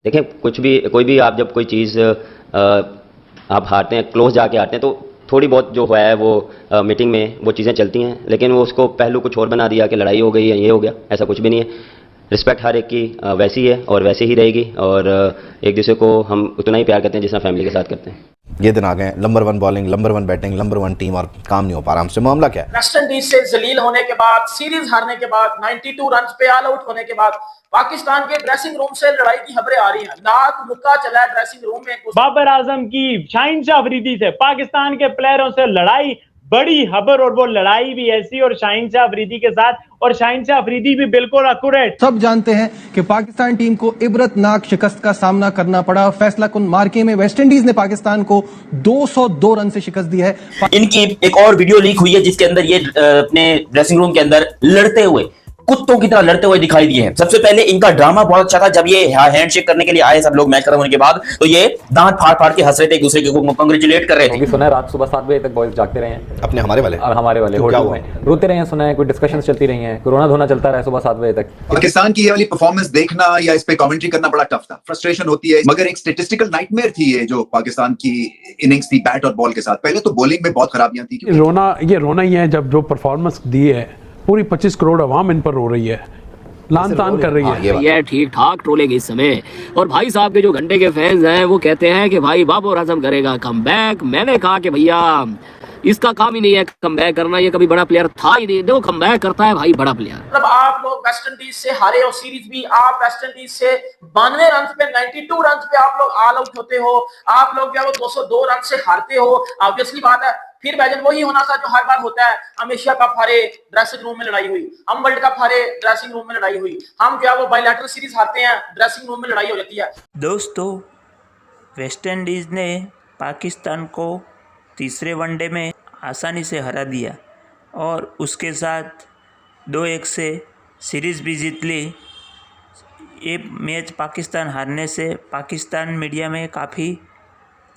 देखें, कुछ भी कोई भी आप जब कोई चीज़ आप हारते हैं, क्लोज जाके हारते हैं, तो थोड़ी बहुत जो है वो मीटिंग में वो चीज़ें चलती हैं, लेकिन वो उसको पहलू कुछ और बना दिया कि लड़ाई हो गई या ये हो गया। ऐसा कुछ भी नहीं है। रिस्पेक्ट हर एक की वैसी है और वैसे ही रहेगी, और एक दूसरे को हम उतना ही प्यार करते हैं जितना फैमिली के साथ करते हैं। ये दिन आ गए, number 1 bowling, number 1 batting, number 1 team, और काम नहीं हो पा रहा हमसे। मामला क्या है? वेस्ट इंडीज से जलील होने के बाद, सीरीज हारने के बाद, 92 रन पे ऑल आउट होने के बाद पाकिस्तान के ड्रेसिंग रूम से लड़ाई की खबरें आ रही हैं। नाक मुक्का चला है ड्रेसिंग रूम में। बाबर आजम की शाहिनशाह अफरीदी से पाकिस्तान के प्लेयरों से लड़ाई, बड़ी खबर, और वो लड़ाई भी ऐसी, और शाहिनशाह अफरीदी के साथ, और शाहिनशाह अफरीदी भी बिल्कुल एक्यूरेट। सब जानते हैं कि पाकिस्तान टीम को इबरतनाक शिकस्त का सामना करना पड़ा। फैसला कुन मार्के में वेस्टइंडीज ने पाकिस्तान को 202 रन से शिकस्त दी है। इनकी एक और वीडियो लीक हुई है जिसके अंदर ये अपने ड्रेसिंग रूम के अंदर लड़ते हुए, कुत्तों की तरह लड़ते हुए दिखाई दिए हैं। सबसे पहले इनका ड्रामा बहुत अच्छा था। जब ये हैंडशेक करने के लिए आए सब लोग मैच खत्म होने के बाद, तो ये दांत फाड़ फाड़ के हंस रहे थे, एक दूसरे को कांग्रेचुलेट कर रहे थे। सुना है रात सुबह 7 बजे तक बॉयज जागते रहे हैं अपने हमारे वाले और हमारे वाले होटल में रोते रहे हैं। सुना है कोई डिस्कशंस चलती रही हैं, कोरोना धोना चलता रहा सुबह 7 बजे तक। पाकिस्तान की ये वाली परफॉर्मेंस देखना या इस पे कमेंट्री करना बड़ा टफ था, फ्रस्ट्रेशन होती है, मगर एक स्टैटिस्टिकल नाइटमेयर थी ये जो पाकिस्तान की इनिंग्स थी बैट और बॉल के साथ। पहले तो बॉलिंग में बहुत खराबियां थी। रोना ही है जब जो परफॉर्मेंस दी है, पूरी 25 करोड़ अवाम इन पर रो रही है, लान तान कर रही है। ये ठीक ठाक ट्रोलेंगे इस समय। और भाई साहब के जो घंटे के फैंस हैं वो कहते हैं कि भाई बाबर आजम करेगा कमबैक। मैंने कहा कि भैया इसका काम ही नहीं है कमबैक करना, ये कभी बड़ा प्लेयर था ही नहीं। देखो कमबैक करता है भाई बड़ा प्लेयर। मतलब आप लोग वेस्ट इंडीज से हारे और सीरीज भी, आप वेस्ट इंडीज से 92 रन पे, 92 रन पे आप लोग ऑल आउट होते हो। आप लोग जो है वो 202 रन से हारते हो। ऑब्वियसली बात है, फिर बैजन वही होना था जो हर बार होता है। हम एशिया कप हारे, ड्रेसिंग रूम में लड़ाई हुई। हम वर्ल्ड कप हारे, ड्रेसिंग रूम में लड़ाई हुई। हम जो है वो बायलैटरल सीरीज हारते हैं, ड्रेसिंग रूम में लड़ाई हो जाती है। दोस्तों, वेस्ट इंडीज ने पाकिस्तान को तीसरे वनडे में आसानी से हरा दिया और उसके साथ 2-1 से सीरीज़ भी जीत ली। ये मैच पाकिस्तान हारने से पाकिस्तान मीडिया में काफ़ी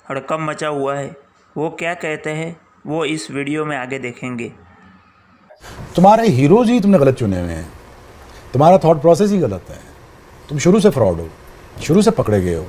हड़कंप मचा हुआ है। वो क्या कहते हैं वो इस वीडियो में आगे देखेंगे। तुम्हारे हीरोज ही तुमने गलत चुने हुए हैं, तुम्हारा थॉट प्रोसेस ही गलत है। तुम शुरू से फ्रॉड हो, शुरू से पकड़े गए हो।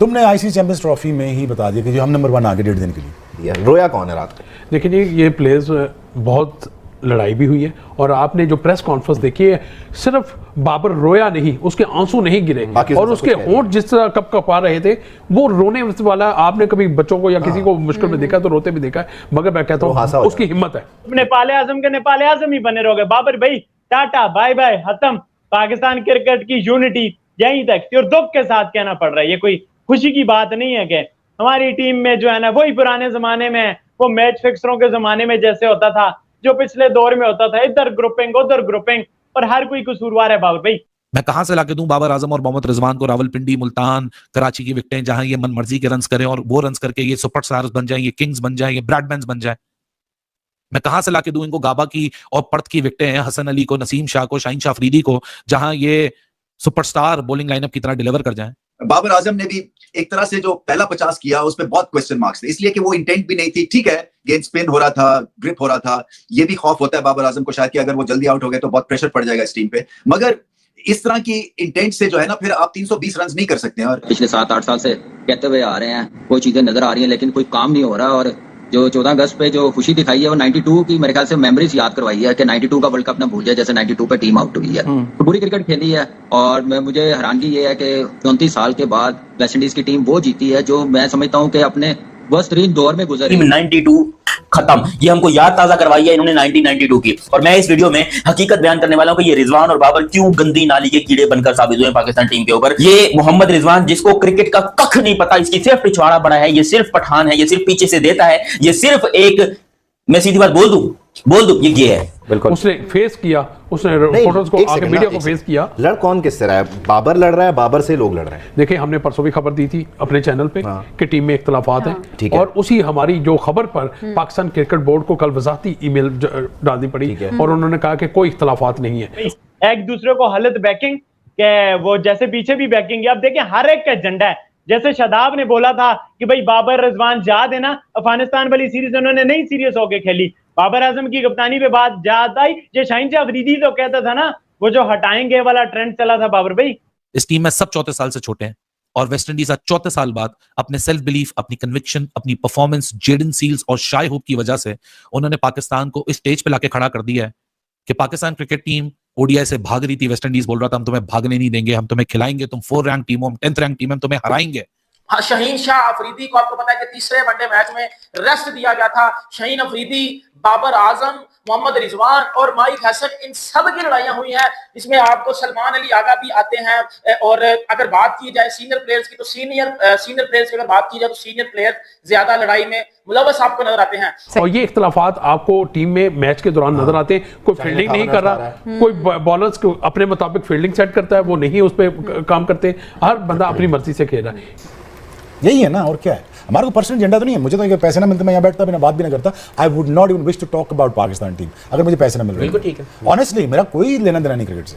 तुमने आईसीसी चैंपियंस ट्रॉफी में ही बता दिया कि जो हम नंबर 1 आगे 1.5 दिन के लिए। रोया कौन है रात को? देखिए ये प्लेयर्स बहुत लड़ाई भी हुई है, और आपने जो प्रेस कॉन्फ्रेंस देखी है, सिर्फ बाबर रोया नहीं, उसके आंसू नहीं गिरे, और उसके होंठ जिस तरह कप कपा रहे थे, वो रोने वाला आपने कभी बच्चों को या किसी को मुश्किल में देखा तो रोते भी देखा है, मगर मैं कहता हूँ उसकी हिम्मत है। नेपाल आजम के नेपाल आजम ही बने रहोगे। बाबर भाई टाटा बाय बाय, खत्म। पाकिस्तान क्रिकेट की यूनिटी यहीं तक। और दुख के साथ कहना पड़ रहा है, ये कोई खुशी की बात नहीं है कि हमारी टीम में जो है ना वही पुराने जमाने में, वो मैच फिक्सरों के जमाने में जैसे होता था, जो पिछले दौर में होता था, इधर ग्रुपिंग उधर ग्रुपिंग, और हर कोई कसूरवार है। बाबर भाई मैं कहां से लाके दूं बाबर आजम और मोहम्मद रिजवान को रावलपिंडी, मुल्तान, कराची की विकेटें, जहां ये मनमर्जी के रन्स करें और वो रन्स करके ये सुपरस्टार्स बन जाएं, ये किंग्स बन जाएं, ये ब्रैडमैन्स बन जाएं। मैं कहां से लाके दूं इनको गाबा की और पर्थ की विकेटें हैं, हसन अली को, नसीम शाह को, शाहिनशाह अफरीदी को, जहां ये सुपरस्टार बॉलिंग लाइनअप की तरह डिलीवर कर जाएं। बाबर आजम ने भी एक तरह से जो पहला 50 किया उसमें बहुत क्वेश्चन मार्क्स थे, इसलिए कि वो इंटेंट भी नहीं थी। ठीक है, गेंद स्पिन हो रहा था, ग्रिप हो रहा था, ये भी खौफ होता है बाबर आजम को शायद कि अगर वो जल्दी आउट हो गए तो बहुत प्रेशर पड़ जाएगा इस टीम पे। मगर इस तरह की इंटेंट से जो है ना, फिर आप 320 रन नहीं कर सकते हैं। और पिछले 7-8 साल से कहते हुए आ रहे हैं, कोई चीजें नजर आ रही हैं लेकिन कोई काम नहीं हो रहा। और जो 14 अगस्त पे जो खुशी दिखाई है वो 92 की मेरे ख्याल से मेमोरीज याद करवाई है कि 92 का वर्ल्ड कप ना भूल जाए, जैसे 92 पे टीम आउट हुई है। तो बुरी क्रिकेट खेली है, और मुझे हैरानगी ये है कि 34 साल के बाद वेस्ट इंडीज की टीम वो जीती है जो मैं समझता हूँ कि अपने वर्स्ट तरीन दौर में गुजरी। 92 खत्म, ये हमको याद ताजा करवाई है इन्होंने 1992 की। और मैं इस वीडियो में हकीकत बयान करने वाला हूं कि ये रिजवान और बाबर क्यों गंदी नाली के कीड़े बनकर साबित हुए पाकिस्तान टीम के ऊपर। ये मोहम्मद रिजवान, जिसको क्रिकेट का कख नहीं पता, इसकी सिर्फ पिछवाड़ा बड़ा है, ये सिर्फ पठान है, ये सिर्फ पीछे से देता है, ये सिर्फ एक, मैं सीधी बात बोल दूं ये है। बिल्कुल उसने फेस किया, उसने फोटोज को आके मीडिया को फेस किया। लड़ कौन किस तरह है? बाबर लड़ रहा है, बाबर से लोग लड़ रहे हैं। देखिए हमने परसों भी खबर दी थी अपने चैनल पे कि टीम में इख्तलाफात हैं, और उसी हमारी जो खबर पर पाकिस्तान क्रिकेट बोर्ड को कल वजाती ईमेल डालनी पड़ी, और उन्होंने कहा कि कोई इख्तलाफात नहीं है। एक दूसरे को हलत बैकिंग के, वो जैसे पीछे भी बैकिंग है। अब देखिए हर एक का एजेंडा है। जैसे शादाब ने बोला था कि भाई बाबर रिजवान जा देना, अफगानिस्तान वाली सीरीज उन्होंने नहीं सीरियस होकर खेली, बाबर आजम की कप्तानी पे बात जात आई। जो शाहिनशाह अफरीदी तो कहता था ना, वो जो हटाएंगे वाला ट्रेंड चला था बाबर भाई। इस टीम में सब 34 साल से छोटे हैं, और वेस्ट इंडीज आज 34 साल बाद अपने सेल्फ बिलीफ, अपनी कन्विक्शन, अपनी परफॉर्मेंस, जेडन सील्स और शाय होप की वजह से उन्होंने पाकिस्तान को इस स्टेज पे लाके खड़ा कर दिया है कि पाकिस्तान क्रिकेट टीम ओडीआई से भाग रही थी, वेस्ट इंडीज बोल रहा था हम तुम्हें भागने नहीं देंगे, हम तुम्हें खिलाएंगे, तुम 4 रैंक टीम हो, हम 10th रैंक टीम, हम तुम्हें हराएंगे। हाँ, शाहीन शाह अफरीदी को आपको पता है कि तीसरे वनडे मैच में रेस्ट दिया गया था। शाहीन अफरीदी, बाबर आजम, मोहम्मद रिजवान और माइक हसन, इन सब की लड़ाइयां हुई हैं। इसमें आपको सलमान अली आगा भी आते हैं। और अगर बात की जाए सीनियर प्लेयर्स की, तो सीनियर प्लेयर्स की अगर बात की जाए तो सीनियर प्लेयर ज्यादा लड़ाई में मुलव्वस आपको नजर आते हैं। और ये इख्तलाफात आपको टीम में मैच के दौरान नजर आते हैं। कोई फील्डिंग नहीं कर रहा, कोई बॉलर्स को अपने मुताबिक फील्डिंग सेट करता है, वो नहीं उस पर काम करते, हर बंदा अपनी मर्जी से खेल रहा है। यही है ना, और क्या है। हमारा कोई पर्सनल एजेंडा तो नहीं है। मुझे तो पैसे ना मिलते मैं यहाँ बैठता भी ना, बात भी ना करता। I would not even wish to talk about Pakistan team अगर मुझे पैसे ना मिल रहे। बिल्कुल ठीक है। ऑनेस्टली मेरा कोई लेना देना नहीं क्रिकेट से।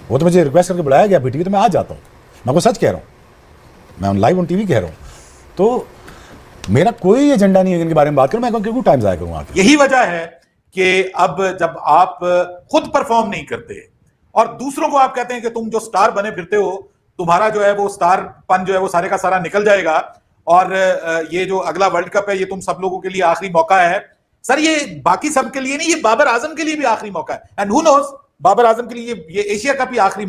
वो तो मुझे रिक्वेस्ट करके बुलाया गया पीटीवी, तो मैं आ जाता हूँ। मैं आपको सच कह रहा हूँ, मैं लाइव ऑन टीवी कह रहा हूँ। तो मेरा कोई एजेंडा नहीं है इनके बारे में बात करूँ। मैं क्यों टाइम ज़ाया करूँ आके। यही वजह है कि अब जब आप खुद परफॉर्म नहीं करते और दूसरों को आप कहते हैं कि तुम जो स्टार बने फिरते हो, तुम्हारा जो है वो स्टार पन जो है वो सारे का सारा निकल जाएगा, और ये जो अगला वर्ल्ड कप है ये तुम सब लोगों के लिए आखिरी मौका है। सर ये बाकी सब के लिए नहीं, ये बाबर आजम के लिए भी आखिरी मौका है। And who knows, Babar Azam के लिए ये एशिया कप ही आखिरी